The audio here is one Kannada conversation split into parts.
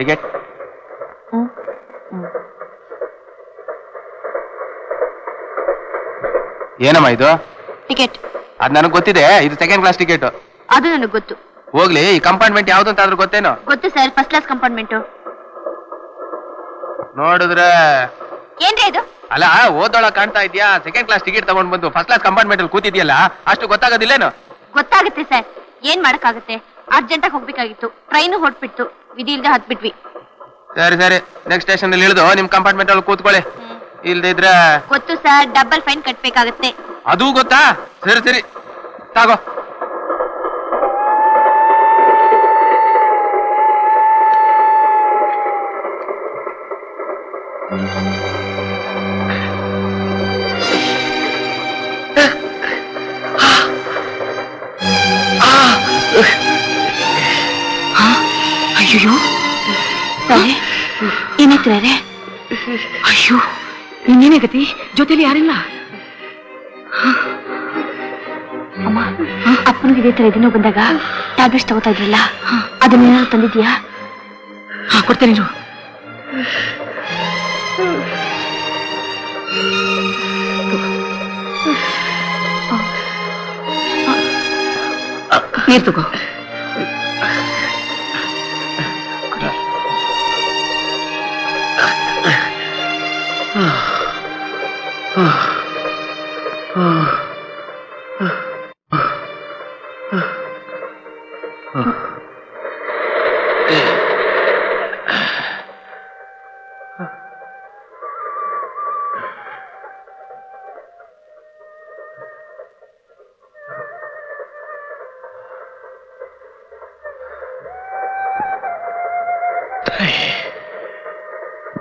ಟಿಕೆಟ್. ಏನಮ್ಮ ಇದು? ಟಿಕೆಟ್. ಅದ್ ನನಗೆ ಗೊತ್ತಿದೆ, ಇದು ಸೆಕೆಂಡ್ ಕ್ಲಾಸ್ ಟಿಕೆಟ್. ಅದು ನನಗೆ ಗೊತ್ತು. ಹೋಗ್ಲಿ, ಈ ಕಂಪಾರ್ಟ್ಮೆಂಟ್ ಯಾವ್ದು ಅಂತ ಆದ್ರೂ ಗೊತ್ತೇನೋ? ಗೊತ್ತು ಸರ್, ಫಸ್ಟ್ ಕ್ಲಾಸ್ ಕಂಪಾರ್ಟ್ಮೆಂಟ್. ನೋಡಿದ್ರೆ ಏನ್ರಿ ಇದು? ಅಲ್ಲ, ಓದೋಳ ಕಾಣ್ತಾ ಇದ್ಯಾ? ಸೆಕೆಂಡ್ ಕ್ಲಾಸ್ ಟಿಕೆಟ್ ತಗೊಂಡ್ ಬಂದು ಫಸ್ಟ್ ಕ್ಲಾಸ್ ಕಂಪಾರ್ಟ್ಮೆಂಟ್ ಅಲ್ಲಿ ಕೂತಿದ್ಯಲ್ಲ, ಅಷ್ಟು ಗೊತ್ತಾಗೋದಿಲ್ಲೇನು? ಗೊತ್ತಾಗುತ್ತೆ ಸರ್, ಏನ್ ಮಾಡಕ್ಕಾಗುತ್ತೆ, ಅರ್ಜೆಂಟ್ ಆಗಿ ಹೋಗ್ಬೇಕಾಗಿತ್ತು, ಟ್ರೈನ್ ಹೊಟ್ಬಿಟ್ಟು, ವಿಧಿ ಇಲ್ದೆ ಹತ್ಬಿಟ್ವಿ. ಸರಿ ಸರಿ, ನೆಕ್ಸ್ಟ್ ಸ್ಟೇಷನ್ ಅಲ್ಲಿ ಇಳಿದು ನಿಮ್ ಕಂಪಾರ್ಟ್ಮೆಂಟ್ ಅಲ್ಲಿ ಕೂತ್ಕೊಳ್ಳಿ. ಇಲ್ದೇ ಇದ್ರೆ ಗೊತ್ತು ಸರ್, ಡಬಲ್ ಫೈನ್ ಕಟ್ಬೇಕಾಗತ್ತೆ. ಅದು ಗೊತ್ತಾ? ಸರಿ ಸರಿ, ತಾಗೋ. ಅಯ್ಯೋ, ಏನಾಯ್ತಾರೆ? ಅಯ್ಯೋ, ಇನ್ನೇನೇ ಗತಿ? ಜೊತೆಲಿ ಯಾರಿಲ್ಲ? ಅಮ್ಮ, ಅಪ್ಪನಿಗೆ ಇದೇ ತರ ಇದನ್ನೋ ಬಂದಾಗ ಟ್ಯಾಬ್ಲೆಟ್ಸ್ ತಗೋತಾ ಇದ್ರಲ್ಲ, ಅದನ್ನೇನಾದ್ರು ತಂದಿದ್ಯಾ? ಕೊಡ್ತೇನೆ. ನೀರು ತಗೋ.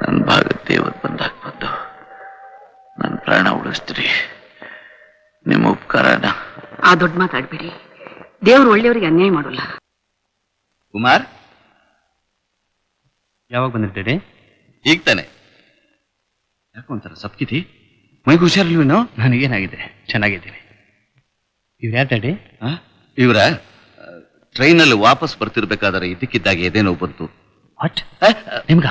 ನನ್ನ ಭಾಗದ ದೇವತ್ ಬಂದಾಗ ಬಂದು ನನ್ನ ಪ್ರಾಣ ಉಳಿಸ್ತೀರಿ. ನಿಮ್ಮ ಉಪಕಾರನ ಆ ದೊಡ್ಡ ಮಾತಾಡ್ಬೇಡಿ, ದೇವ್ರು ಒಳ್ಳೆಯವರಿಗೆ ಅನ್ಯಾಯ ಮಾಡೋಲ್ಲ. ಕುಮಾರ್, ಯಾವಾಗ ಬಂದಿರ್ತೀರಿ? ಈಗ ತಾನೆ. ಯಾಕೆ ಒಂಥರ ಸಪ್ಕಿತಿ? ಮೈಗೆ ಹುಷಾರಿಲ್ವೇನೋ? ನನಗೇನಾಗಿದೆ, ಚೆನ್ನಾಗಿದ್ದೀನಿ. ಇವ್ರು ಯಾರು ಡ್ಯಾಡಿ? ಇವರ ಟ್ರೈನಲ್ಲಿ ವಾಪಸ್ ಬರ್ತಿರ್ಬೇಕಾದ್ರೆ ಇದಕ್ಕಿದ್ದಾಗ ಎದೇನೋ ಬಂತು. ವಾಟ್? ನಿಮ್ಗ?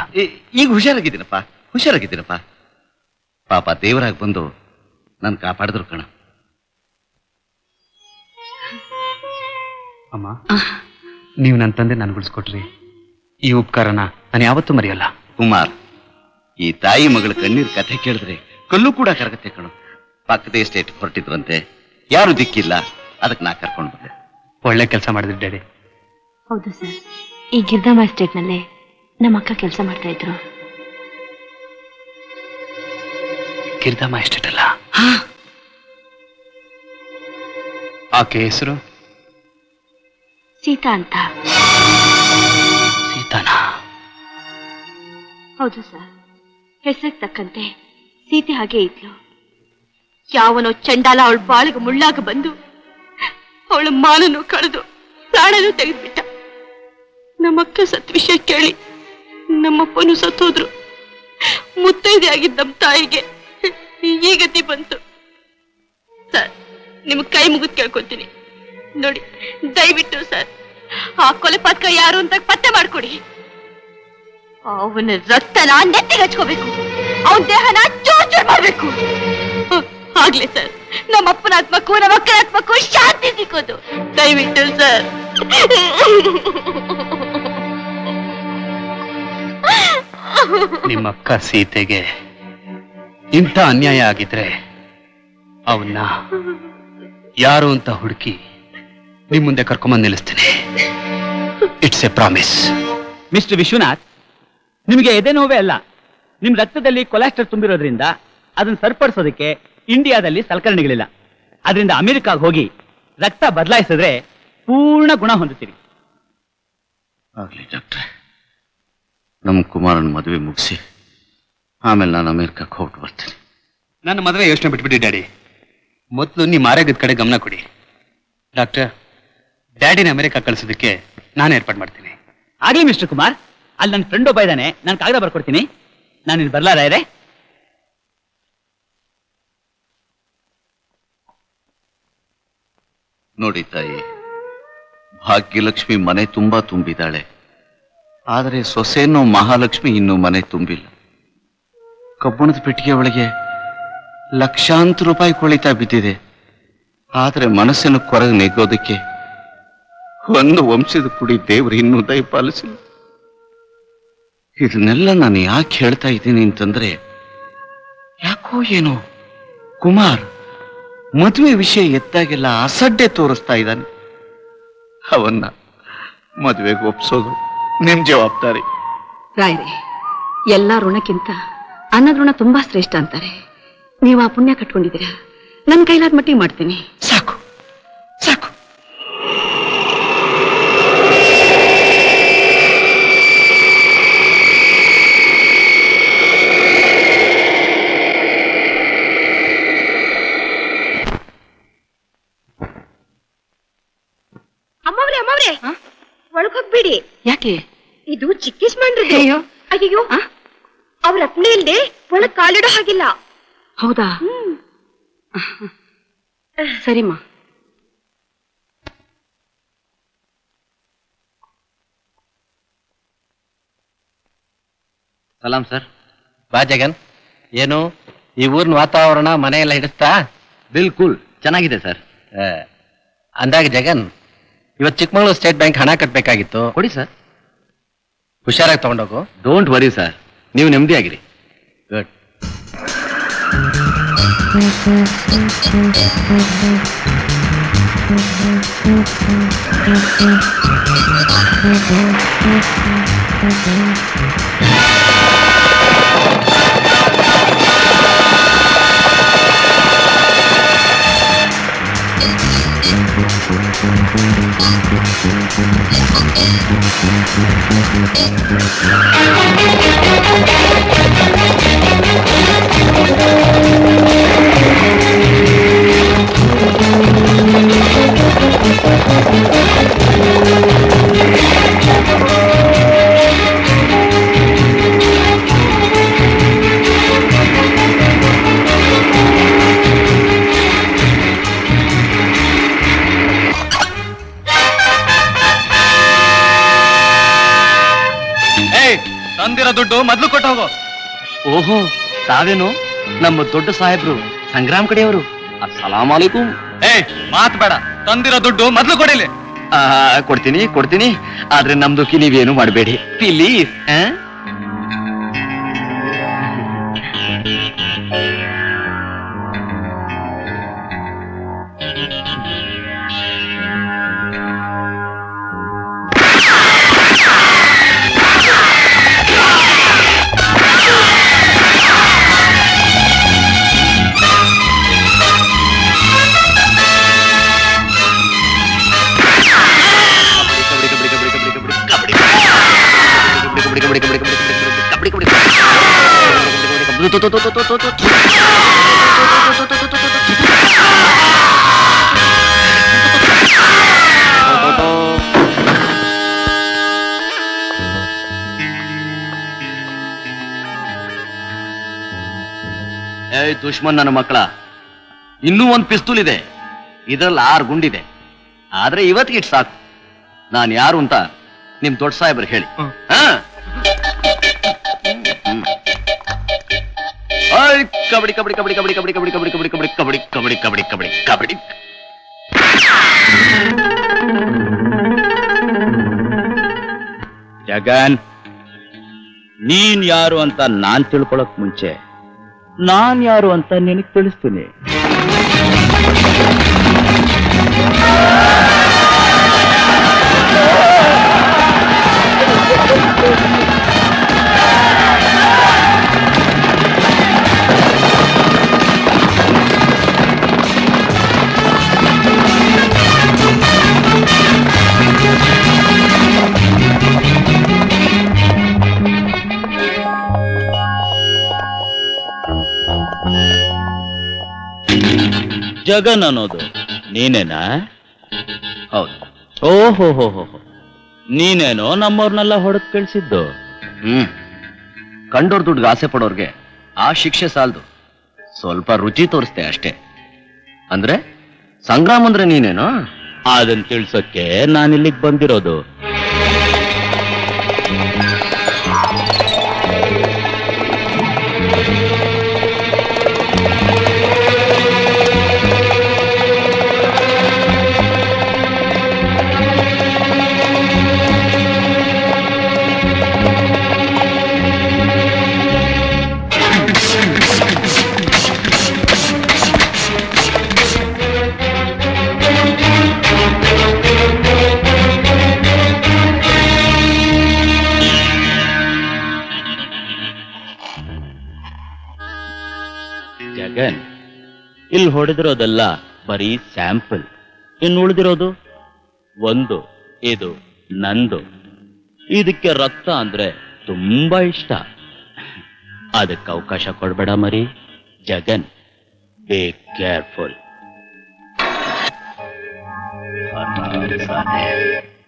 ಈಗ ಹುಷಾರಾಗಿದ್ದೀನಪ್ಪ. ಪಾಪ ದೇವರಾಗಿ ಬಂದು ನನ್ ಕಾಪಾಡಿದ್ರು ಕಣ. ಅಮ್ಮ, ನೀವು ನನ್ನ ತಂದೆ ನಾನು ಉಳಿಸ್ಕೊಟ್ರಿ. ಈ ಉಪಕಾರನ ನಾನು ಯಾವತ್ತೂ ಮರೆಯಲ್ಲ. ಕುಮಾರ್, ಈ ತಾಯಿ ಮಗಳ ಕಣ್ಣೀರ್ ಕಥೆ ಕೇಳಿದ್ರೆ ಕಲ್ಲು ಕೂಡ ಕರಗತ್ತೆ ಕಣ. ಪಕ್ಕದ ಎಸ್ಟೇಟ್ ಹೊರಟಿದ್ರಂತೆ, ಯಾರು ದಿಕ್ಕಿಲ್ಲ, ಅದಕ್ಕೆ ನಾ ಕರ್ಕೊಂಡು ಬಂದೆ. ಒಳ್ಳೆ ಕೆಲಸ ಮಾಡಿದ್ರಿ ಡ್ಯಾಡಿ. ಹೌದು ಸರ್, ಈ ಗಿರ್ಧಾಮ ಎಸ್ಟೇಟ್ ನಲ್ಲಿ ನಮ್ಮ ಅಕ್ಕ ಕೆಲಸ ಮಾಡ್ತಾ ಇದ್ರು. ಗಿರ್ಧಾಮ ಎಸ್ಟೇಟ್ ಅಲ್ಲ, ಆಕೆ ಹೆಸರು ಸೀತಾ ಅಂತ. ಸೀತಾನಾ? ಹೌದು ಸರ್, ಹೆಸರಿಗೆ ತಕ್ಕಂತೆ ಸೀತೆ ಹಾಗೆ ಇದ್ಲು. ಯಾವನೋ ಚಂಡಾಲ ಅವಳ ಬಾಳಿಗೆ ಮುಳ್ಳಾಗ ಬಂದು ಅವಳ ಮಾನನು ಕಳೆದು ಪ್ರಾಣನು ತೆಗೆದ್ಬಿಟ್ಟ. ನಮ್ಮಕ್ಕ ಸತ್ ವಿಷಯ ಕೇಳಿ ನಮ್ಮಪ್ಪನು ಸತ್ತೋದ್ರು. ಮುತ್ತೈದೆ ಆಗಿದ್ದ ನಮ್ಮ ತಾಯಿಗೆ ಈ ಗತಿ ಬಂತು. ಸರ್, ನಿಮ್ಗೆ ಕೈ ಮುಗಿದು ಕೇಳ್ಕೊತೀನಿ ನೋಡಿ, ದಯವಿಟ್ಟು ಸರ್ ಆ ಕೊಲೆಪಾತಕ ಯಾರು ಅಂತ ಪತ್ತೆ ಮಾಡ್ಕೊಡಿ. ಅವನ ರಕ್ತನ ನೆತ್ತಿಗೆ ಹಚ್ಕೋಬೇಕು, ಅವನ ದೇಹನ ಚೂರ್ ಚೂರ್ ಮಾಡ್ಬೇಕು. ಆಗ್ಲಿ ಸರ್, ನಮ್ಮ ಅಪ್ಪನ ಆತ್ಮಕ್ಕೂ ನಮ್ಮ ಅಕ್ಕನ ಆತ್ಮಕ್ಕೂ ಶಾಂತಿ ಸಿಕ್ಕೋದು. ದಯವಿಟ್ಟು ಸರ್. ನಿಮ್ಮ ಅಕ್ಕ ಸೀತೆಗೆ ಇಂಥ ಅನ್ಯಾಯ ಆಗಿದ್ರೆ ಅವನ್ನ ಯಾರು ಅಂತ ಹುಡುಕಿ ನಿಮ್ ಮುಂದೆ ಕರ್ಕೊಂಬಂದು ನಿಲ್ಲಿಸ್ತೀನಿ. It's a promise. Mister Vishwanath, ನಿಮಗೆ ಎದೆ ನೋವೇ ಅಲ್ಲ, ನಿಮ್ ರಕ್ತದಲ್ಲಿ ಕೊಲೆಸ್ಟ್ರಾಲ್ ತುಂಬಿರೋದ್ರಿಂದ ಅದನ್ನ ಸರಿಪಡಿಸೋದಕ್ಕೆ ಇಂಡಿಯಾದಲ್ಲಿ ಸಲಕರಣೆಗಳಿಲ್ಲ. ಅದರಿಂದ ಅಮೆರಿಕಾಗ ಹೋಗಿ ರಕ್ತ ಬದಲಾಯಿಸಿದ್ರೆ ಪೂರ್ಣ ಗುಣ ಹೊಂದುತ್ತೀರಿ. ಆಗ್ಲಿ ಡಾಕ್ಟ್ರೆ, ನಮ್ಮ ಕುಮಾರನ ಮದುವೆ ಮುಗಿಸಿ ಆಮೇಲೆ ನಾನು ಅಮೆರಿಕಕ್ಕೆ ಹೊರಟು ಬರ್ತೀನಿ. ನನ್ನ ಮದುವೆ ಯೋಚನೆ ಬಿಟ್ಬಿಡಿ ಡ್ಯಾಡಿ, ಮೊದಲು ನಿಮ್ಮ ಆರೋಗ್ಯದ ಕಡೆ ಗಮನ ಕೊಡಿ. ಡಾಕ್ಟರ್, ಡ್ಯಾಡಿನ ಅಮೆರಿಕ ಕಳಿಸೋದಕ್ಕೆ ನಾನು ಏರ್ಪಾಡು ಮಾಡ್ತೀನಿ. ಆಗ್ಲಿ ಮಿಸ್ಟರ್ ಕುಮಾರ್, ಅಲ್ಲಿ ನನ್ನ ಫ್ರೆಂಡ್ ಒಬ್ಬ ಇದ್ದಾನೆ, ನಾನು ಕಾಗದ ಬರ್ಕೊಡ್ತೀನಿ. ನಾನು ಇಲ್ಲಿ ಬರ್ಲಾರ? ನೋಡಿ ತಾಯಿ, ಭಾಗ್ಯಲಕ್ಷ್ಮಿ ಮನೆ ತುಂಬಾ ತುಂಬಿದಾಳೆ. ಆದರೆ ಸೊಸೆನೋ ಮಹಾಲಕ್ಷ್ಮಿ ಇನ್ನೂ ಮನೆ ತುಂಬಿಲ್ಲ. ಕಬ್ಬಣದ ಪೆಟ್ಟಿಗೆ ಒಳಗೆ ಲಕ್ಷಾಂತರ ರೂಪಾಯಿ ಕೊಳಿತಾ ಬಿದ್ದಿದೆ. ಆದರೆ ಮನಸ್ಸನ್ನು ಕೊರಗೆ ನೆಗೋದಕ್ಕೆ ಒಂದು ವಂಶದ ಕುಡಿ ದೇವರು ಇನ್ನೂ ದಯಪಾಲಿಸಿಲ್ಲ. ಇದನ್ನೆಲ್ಲ ನಾನು ಯಾಕೆ ಹೇಳ್ತಾ ಇದ್ದೀನಿ ಅಂತಂದ್ರೆ, ಯಾಕೋ ಏನೋ ಕುಮಾರ್ ಮದುವೆ ವಿಷಯ ಎತ್ತಾಗೆಲ್ಲ ಅಸಡ್ಡೆ ತೋರಿಸ್ತಾ ಇದ್ದಾನೆ. ಅವನ್ನ ಮದುವೆಗೆ ಒಪ್ಸೋದು ನಿಮ್ ಜವಾಬ್ದಾರಿ. ರಾಯರೇ, ಎಲ್ಲಾ ಋಣಕ್ಕಿಂತ ಅನ್ನದ ಋಣ ತುಂಬಾ ಶ್ರೇಷ್ಠ ಅಂತಾರೆ. ನೀವು ಆ ಪುಣ್ಯ ಕಟ್ಕೊಂಡಿದ್ದೀರಾ. ನನ್ನ ಕೈಲಾದ ಮಟ್ಟಿಗೆ ಮಾಡ್ತೀನಿ. ಸಾಕು ಸಾಕು. ಅಮ್ಮವ್ರೆ ಒಳಗ್ ಹೋಗ್ಬೇಡಿ. ಯಾಕೆ? ಇದು ಚಿಕ್ಕೇಶ್ಮಂಡ್ರಿ. ಅಯ್ಯೋ ಅಯ್ಯೋ, ಅವ್ರ ಅಪ್ಪಣೆ ಇಲ್ದೆ ಒಳಗ್ ಕಾಲಿಡೋ ಹಾಗಿಲ್ಲ. ಹೌದಾ? ಸರಿಮ್ಮ. ಸಲಾಂ ಸರ್. ಬಾ ಜಗನ್. ಏನು ಈ ಊರಿನ ವಾತಾವರಣ ಮನೆ ಎಲ್ಲ ಹಿಡಿಸ್ತಾ? ಬಿಲ್ಕುಲ್ ಚೆನ್ನಾಗಿದೆ ಸರ್. ಅಂದಾಗ ಜಗನ್, ಇವತ್ತು ಚಿಕ್ಕಮಗಳೂರು ಸ್ಟೇಟ್ ಬ್ಯಾಂಕ್ ಹಣ ಕಟ್ಟಬೇಕಾಗಿತ್ತು. ಕೊಡಿ ಸರ್. ಹುಷಾರಾಗಿ ತಗೊಂಡೋಗು. ಡೋಂಟ್ ವರಿ ಸರ್, ನೀವು ನೆಮ್ಮದಿಯಾಗಿರಿ. ಗುಡ್. ತಂದಿರೋ ದುಡ್ಡು ಮೊದ್ಲು ಕೊಟ್ಟು ಹೋಗೋ. ಓಹೋ, ತಾವೇನು ನಮ್ಮ ದೊಡ್ಡ ಸಾಹೇಬ್ರು ಸಂಗ್ರಾಮ್ ಕಡೆಯವರು? ಅಸ್ಸಲಾಂ ಅಲೈಕುಂ. ಮಾತ್ ಬೇಡ, ತಂದಿರೋ ದುಡ್ಡು ಮೊದ್ಲು ಕೊಡಿಲಿ. ಕೊಡ್ತೀನಿ, ಆದ್ರೆ ನಮ್ದುಕ್ಕಿ ನೀವೇನು ಮಾಡಬೇಡಿ ಪ್ಲೀಸ್. ಏಯ್ ದುಶ್ಮನ್ ನನ್ನ ಮಕ್ಕಳ, ಇನ್ನೂ ಒಂದು ಪಿಸ್ತೂಲ್ ಇದೆ, ಇದ್ರಲ್ಲಿ 6 ಗುಂಡಿದೆ. ಆದ್ರೆ ಇವತ್ತಿಗೆ ಇಟ್ ಸಾಕು. ನಾನು ಯಾರು ಅಂತ ನಿಮ್ ದೊಡ್ಡ ಸಾಹೇಬ್ರು ಹೇಳಿ. ಕಬಡ್ಡಿ ಕಬಡ್ಡಿ ಕಬಡ್ಡಿ ಕಬಡ್ಡಿ ಕಬಡ್ಡಿ ಕಬಡ್ಡಿ ಕಬಡ್ಡಿ ಕಬಡ್ಡಿ ಕಬಡ್ಡಿ ಕಬಡ್ಡಿ ಕಬಡ್ಡಿ ಕಬಡ್ಡಿ ಕಬಡ್ಡಿ ಕಬಡ್ಡಿ. ಜಗನ್, ನೀನ್ ಯಾರು ಅಂತ ನಾನ್ ತಿಳ್ಕೊಳಕ್ ಮುಂಚೆ ನಾನ್ ಯಾರು ಅಂತ ನಿನಗ್ ತಿಳಿಸ್ತೀನಿ. ಜಗನ್ ಅನ್ನೋದು ನೀನೇನಾ? ಹೌದು. ಓಹೋ ಹೋ ಹೋ, ನೀನೇನೋ ನಮ್ಮವ್ರನ್ನೆಲ್ಲ ಹೊಡೆದ್ ಕಳ್ಸಿದ್ದು. ಕಂಡೋರ್ ದುಡ್ಡಿಗೆ ಆಸೆ ಪಡೋರ್ಗೆ ಆ ಶಿಕ್ಷೆ ಸಾಲದು, ಸ್ವಲ್ಪ ರುಚಿ ತೋರಿಸ್ತೆ ಅಷ್ಟೇ. ಅಂದ್ರೆ ಸಂಗ್ರಾಮ್ ಅಂದ್ರೆ ನೀನೇನೋ? ಅದನ್ನ ತಿಳ್ಸೋಕೆ ನಾನಿಲ್ಲಿಗೆ ಬಂದಿರೋದು. ಇಲ್ಲಿ ಹೊಡೆದಿರೋದೆಲ್ಲ ಬರೀ ಸ್ಯಾಂಪಲ್. ಇನ್ನು ಉಳಿದಿರೋದು ಒಂದು, ಇದು ನಂದು. ಇದಕ್ಕೆ ರಕ್ತ ಅಂದ್ರೆ ತುಂಬಾ ಇಷ್ಟ. ಅದಕ್ಕೆ ಅವಕಾಶ ಕೊಡ್ಬೇಡ ಮರಿ. Jagan, be careful.